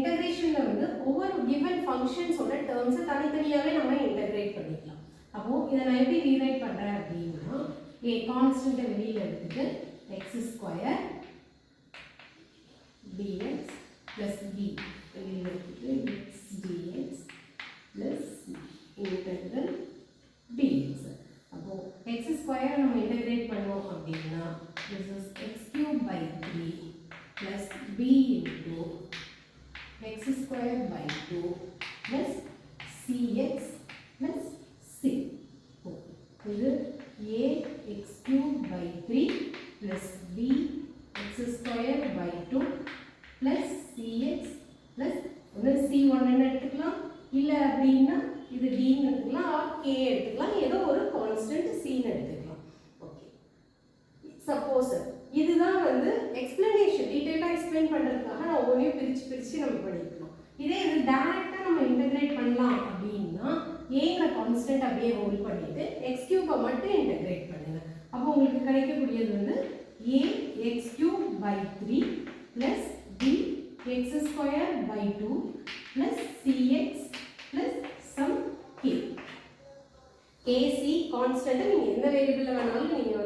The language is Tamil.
இன்டகிரேஷன்ல வந்து ஒவ்வொரு given functionsோட terms தனித்தனியாவே நம்ம இன்டகிரேட் பண்ணிக்கலாம். அப்போ இதை நான் எப்படி ரீரைட் பண்றேன் அப்படின்னா a கான்ஸ்டன்ட் வெளியில எடுத்துட்டு x square dx plus b வெளியில எடுத்துட்டு x dx plus integral dx. அப்போ x ஸ்கொயர் நம்ம இன்டகிரேட் பண்ணோம் அப்படின்னா this is x cube by 3 plus b into x square by 2 plus cx plus c. இது a x cube by 3 plus b x square by 2 plus cx plus ஒன்று c1 எடுத்துக்கலாம், இல்லை அப்படின்னா இது d எடுத்துக்கலாம், ஆர் k எடுத்துக்கலாம், ஏதோ ஒரு கான்ஸ்டன்ட் c எடுத்துக்கலாம். ஓகே, சப்போஸ் இதுதான் வந்து எக்ஸ்பிளனேஷன், டீட்டெயிலாக எக்ஸ்பிளைன் பண்ணுறதுக்காக நான் ஒவ்வொன்றையும் பிரித்து நம்ம படிக்கணும். இதே இது டேரெக்டாக நம்ம இன்டகிரேட் பண்ணலாம் அப்படின்னா ஏங்கிற கான்ஸ்டன்ட் அப்படியே ஹோல்ட் பண்ணிவிட்டு எக்ஸ் கியூபை மட்டும் இன்டகிரேட் பண்ணுங்க. அப்போ உங்களுக்கு கிடைக்கக்கூடியது வந்து A X cube by 3 plus B X square by 2 plus C X plus some K. KC கான்ஸ்டன்ட்டை நீங்கள் எந்த வேரியபிளில் வேணாலும் நீங்கள்